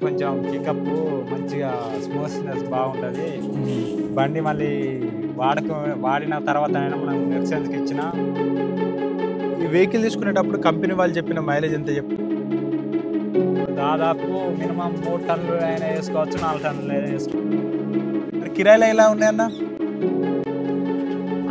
కొంచెం పికప్ మంచిగా స్మూత్‌నెస్ బాగుంటది. బండి మళ్ళీ వాడిన తర్వాతనైనా మనం ఎక్స్‌చేంజ్‌కి ఇచ్చినా ఈ వెహికల్ తీసుకునేటప్పుడు కంపెనీ వాళ్ళు చెప్పిన మైలేజ్ ఎంత దాదాపు మినిమమ్ 3 టన్నులు అయినా ఏసుకోవచ్చు, 4 టన్నులు అయినా ఏసుకోవచ్చు. మరి కిరాయిలు ఎలా ఉన్నాయన్న?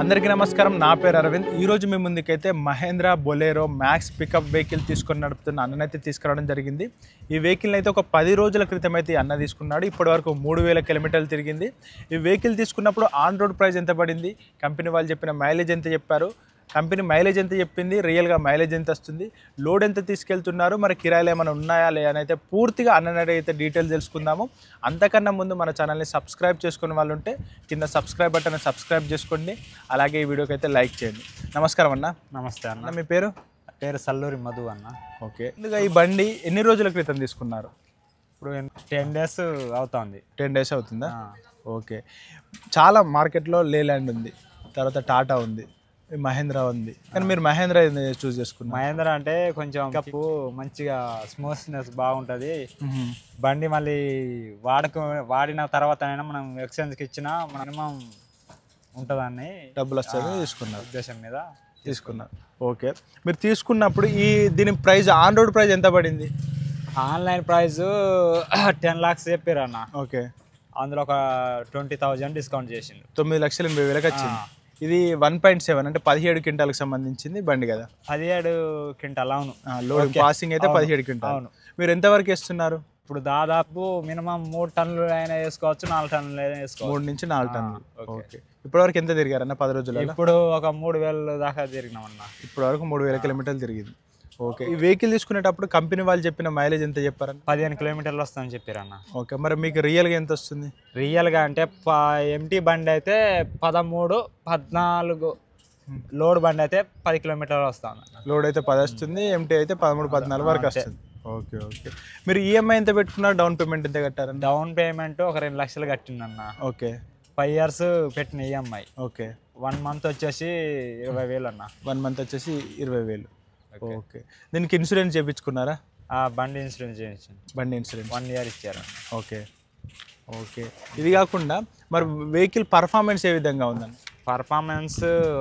అందరికీ నమస్కారం, నా పేరు అరవింద్. ఈరోజు మీ ముందుకైతే Mahindra Bolero Max pickup vehicle తీసుకొని నడుపుతున్న అన్ననైతే తీసుకురావడం జరిగింది. ఈ వెహికల్ని అయితే ఒక 10 రోజుల క్రితం అయితే అన్న తీసుకున్నాడు. ఇప్పటి వరకు 3000 కిలోమీటర్లు తిరిగింది. ఈ వెహికల్ తీసుకున్నప్పుడు ఆన్ రోడ్ ప్రైస్ ఎంత పడింది, కంపెనీ వాళ్ళు చెప్పిన మైలేజ్ ఎంత చెప్పారు, కంపెనీ మైలేజ్ ఎంత చెప్పింది, రియల్గా మైలేజ్ ఎంత వస్తుంది, లోడ్ ఎంత తీసుకెళ్తున్నారు, మరి కిరాయిలు ఏమైనా ఉన్నాయా లే అని అయితే పూర్తిగా అన్ననైతే అయితే డీటెయిల్స్ తెలుసుకుందాము. అంతకన్నా ముందు మన ఛానల్ని సబ్స్క్రైబ్ చేసుకునే వాళ్ళు ఉంటే కింద సబ్స్క్రైబ్ బటన్ సబ్స్క్రైబ్ చేసుకోండి. అలాగే ఈ వీడియోకి అయితే లైక్ చేయండి. నమస్కారం అన్న. నమస్తే అన్న. అన్న మీ పేరు? పేరు సల్లూరి మధు అన్న. ఓకే. ముందుగా ఈ బండి ఎన్ని రోజుల క్రితం తీసుకున్నారు? ఇప్పుడు 10 డేస్ అవుతుంది. 10 డేస్ అవుతుందా? ఓకే. చాలా మార్కెట్లో లేలాండ్ ఉంది, తర్వాత టాటా ఉంది, మహేంద్ర ఉంది, కానీ మీరు మహేంద్ర చూస్ చేసుకున్నారు. మహేంద్ర అంటే కొంచెం పికప్ మంచిగా స్మూత్‌నెస్ బాగుంటది. బండి మళ్ళీ వాడిన తర్వాతనైనా మనం ఎక్స్‌చేంజ్‌కి ఇచ్చినా మినిమం ఉంటుందని డబ్బులు వస్తాయని తీసుకున్నారు, ఉద్దేశం మీద తీసుకున్నారు. ఓకే. మీరు తీసుకున్నప్పుడు దీని ప్రైస్, ఆన్ రోడ్ ప్రైస్ ఎంత పడింది? ఆన్లైన్ ప్రైస్ 10 lakhs చెప్పారు అన్న. ఓకే. అందులో ఒక 20,000 డిస్కౌంట్ చేసిండు. 9,80,000 వచ్చింది. ఇది 1.7 అంటే 17 క్వింటాలకు సంబంధించింది బండి కదా? 17 క్వింటాల్. అవును. లోడ్ పాసింగ్ అయితే 17 క్వింటాల్. అవును. మీరు ఎంతవరకు ఇస్తున్నారు? ఇప్పుడు దాదాపు మినిమం 3 టన్నులు అయినా వేసుకోవచ్చు, 4 టన్నులు అయినా వేసుకోవచ్చు. 3 నుంచి 4 టన్నులు. ఓకే. ఇప్పటివరకు ఎంత తిరిగారన్న 10 రోజుల్లో? ఇప్పుడు ఒక 3,000 దాకా తిరిగినామన్న. ఇప్పటివరకు 3,000 కిలోమీటర్లు తిరిగింది. ఓకే. ఈ వెహికల్ తీసుకునేటప్పుడు కంపెనీ వాళ్ళు చెప్పిన మైలేజ్ ఎంత చెప్పారన్న? 15 కిలోమీటర్లు వస్తుందని చెప్పారన్న. ఓకే. మరి మీకు రియల్గా ఎంత వస్తుంది? రియల్గా అంటే ఎంటీ బండి అయితే 13, 14, లోడ్ బండి అయితే 10 కిలోమీటర్లు వస్తుంది. లోడ్ అయితే 10 వస్తుంది, ఎంటీ అయితే 13, 14 వరకు వస్తుంది. ఓకే. ఓకే. మీరు ఈఎంఐ ఎంత పెట్టుకున్నారు, డౌన్ పేమెంట్ ఎంత కట్టారన్న? డౌన్ పేమెంట్ ఒక 2 లక్షలు కట్టిందన్న. ఓకే. 5 years పెట్టిన ఈఎంఐ. ఓకే. 1 month వచ్చేసి 20,000 అన్న. 1 month వచ్చేసి 20,000. ఓకే. దీనికి ఇన్సూరెన్స్ చేయించుకున్నారా? బండి ఇన్సూరెన్స్ చేయించింది. బండి ఇన్సూరెన్స్ 1 year ఇచ్చారు. ఓకే. ఓకే. ఇది కాకుండా మరి వెహికల్ పర్ఫార్మెన్స్ ఏ విధంగా ఉందండి? పర్ఫార్మెన్స్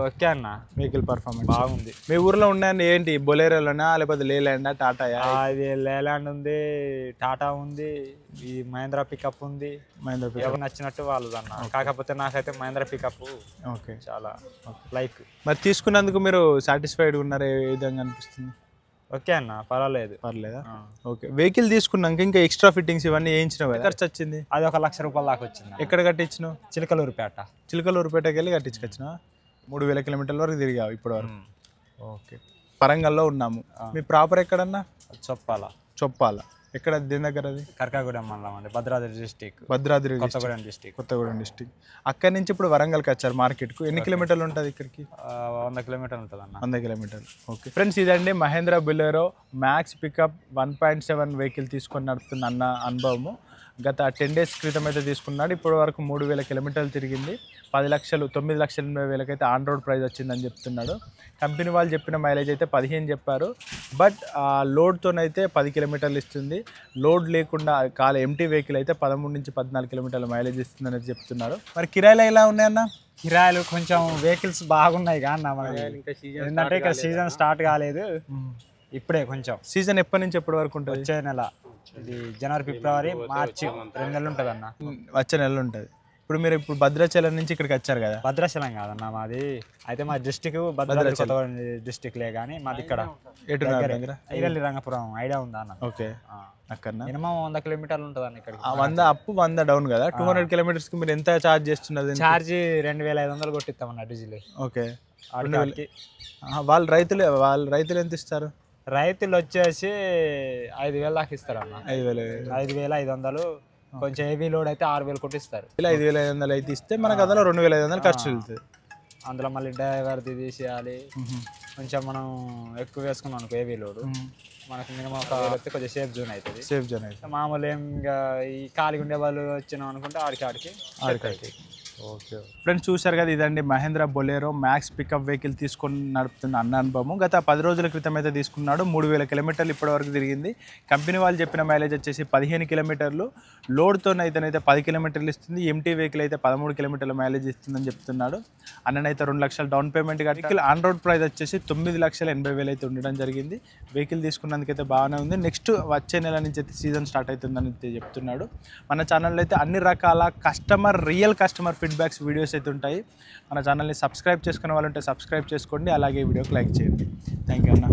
ఓకే అన్న, వెహికల్ పర్ఫార్మెన్స్ బాగుంది. మీ ఊర్లో ఉన్నాయని ఏంటి, బొలేరోలోనా లేకపోతే లేలాండా, టాటాయా? అది లేలాండ్ ఉంది, టాటా ఉంది, ఈ మహేంద్ర పికప్ ఉంది. మహేంద్ర ఎవరు నచ్చినట్టు వాళ్ళది అన్న. కాకపోతే నాకైతే మహేంద్ర పికప్ ఓకే. చాలా లైక్. మరి తీసుకున్నందుకు మీరు సాటిస్ఫైడ్ ఉన్నారు? ఏ విధంగా అనిపిస్తుంది? ఓకే అన్న, పర్వాలేదు. పర్లేదా? ఓకే. వెహికల్ తీసుకున్నాక ఇంకా ఎక్స్ట్రా ఫిట్టింగ్స్ ఇవన్నీ వేయించినావు కదా, ఖర్చు వచ్చింది? అది 1 లక్ష రూపాయల దాకా వచ్చింది. ఎక్కడ కట్టించినావు? చిలకలూరుపేట. చిలకలూరుపేటకి వెళ్ళి కట్టించుకొచ్చినా? 3,000 కిలోమీటర్ల వరకు తిరిగావు ఇప్పటి వరకు. ఓకే. వరంగల్లో ఉన్నాము. మీ ప్రాపర్ ఎక్కడన్నా? చొప్పాల. ఎక్కడ, దేని దగ్గర అది? కర్కాగూడెం మండలం అండి, Bhadradri district. Bhadradri, Kothagudem district. Kothagudem district. అక్కడి నుంచి ఇప్పుడు వరంగల్కి వచ్చారు మార్కెట్కు. ఎన్ని కిలోమీటర్లు ఉంటుంది ఇక్కడికి? 100 కిలోమీటర్లు ఉంటుంది అన్న. 100 కిలోమీటర్లు. ఓకే ఫ్రెండ్స్, ఇదండి Mahindra Bolero Max pickup 1.7 vehicle తీసుకొని నడుపుతున్న అన్న అనుభవము. గత 10 days క్రితం అయితే తీసుకున్నాడు. ఇప్పటి వరకు 3,000 కిలోమీటర్లు తిరిగింది. 9,80,000 అయితే ఆన్ రోడ్ ప్రైస్ వచ్చిందని చెప్తున్నాడు. కంపెనీ వాళ్ళు చెప్పిన మైలేజ్ అయితే 15 చెప్పారు. బట్ లోడ్తోనైతే 10 కిలోమీటర్లు ఇస్తుంది. లోడ్ లేకుండా ఎంటీ వెహికల్ అయితే 13 నుంచి 14 కిలోమీటర్ల మైలేజ్ ఇస్తుందని చెప్తున్నారు. మరి కిరాయిలు ఎలా ఉన్నాయన్న? కిరాయిలు కొంచెం వెహికల్స్ బాగున్నాయి కానీ ఏంటంటే ఇక్కడ సీజన్ స్టార్ట్ కాలేదు. ఇప్పుడే కొంచెం. సీజన్ ఎప్పటి నుంచి ఎప్పటి వరకు ఉంటుంది? వచ్చే నెల, ఇది జనవరి, ఫిబ్రవరి, మార్చి 2 నెలలు ఉంటుంది అన్న. వచ్చే నెలలు ఉంటుంది. ఇప్పుడు భద్రాచలం నుంచి ఇక్కడికి వచ్చారు కదా? భద్రాచలం కాదన్న మాది. అయితే మా డిస్టిక్ భద్రాద్రి, కొత్తగూడెం డిస్టిక్లే కానీ మాది ఇక్కడ ఐరల్లి రంగపురం. ఐడియా ఉందా అన్న? ఓకే. అక్కడ మినిమం 100 కిలోమీటర్లు ఉంటుంది అన్న. ఇక్కడ 100 అప్ 100 డౌన్ కదా. 200 కిలోమీటర్స్కి మీరు ఎంత ఛార్జ్ చేస్తున్నారు? ఛార్జ్ 2,500 కొట్టిస్తామన్న డీజిల్. ఓకే. వాళ్ళ రైతులు ఎంత ఇస్తారు? రైతులు వచ్చేసి 5,000 దాకా ఇస్తారు అన్న. 5,500. కొంచెం హెవీ లోడ్ అయితే 6,000 కొట్టిస్తారు. 5,500 అయితే ఇస్తే మనకు అందులో 2,500 ఖర్చు వెళ్తుంది. అందులో మళ్ళీ డ్రైవర్ది తీసేయాలి. కొంచెం మనం ఎక్కువ వేసుకున్నాం అనుకో హెవీ లోడ్, మనకు మినిమం ఒక కొంచెం సేఫ్ జోన్ అవుతుంది. సేఫ్ జోన్ అయితే మామూలు ఏం ఈ ఖాళీగా ఉండే వాళ్ళు వచ్చినాం అనుకుంటే ఆడికి ఓకే ఫ్రెండ్స్, చూశారు కదా, ఇదండి Mahindra Bolero Max pickup vehicle తీసుకొని నడుపుతున్న అన్న అనుభవం. గత 10 రోజుల క్రితం అయితే తీసుకున్నాడు. 3000 కిలోమీటర్లు ఇప్పటివరకు తిరిగింది. కంపెనీ వాళ్ళు చెప్పిన మైలేజ్ వచ్చేసి 15 కిలోమీటర్లు, లోడ్తోనైతేనైతే 10 కిలోమీటర్లు ఇస్తుంది. ఎంటీ వెహికల్ అయితే 13 కిలోమీటర్ల మైలేజ్ ఇస్తుందని చెప్తున్నాడు. అన్ననైతే 2 లక్షలు down payment vehicle on road price వచ్చేసి 9,80,000 అయితే ఉండడం జరిగింది. వెహికల్ తీసుకున్నందుకైతే బాగానే ఉంది. నెక్స్ట్ వచ్చే నెల నుంచి అయితే సీజన్ స్టార్ట్ అవుతుందని చెప్తున్నాడు. మన ఛానల్లో అయితే అన్ని రకాల రియల్ కస్టమర్ ఫీడ్బ్యాక్స్ వీడియోస్ అయితే ఉంటాయి. మన ఛానల్ని సబ్స్క్రైబ్ చేసుకునే వాళ్ళు ఉంటే సబ్స్క్రైబ్ చేసుకోండి. అలాగే వీడియోకి లైక్ చేయండి. థ్యాంక్ యూ అన్న.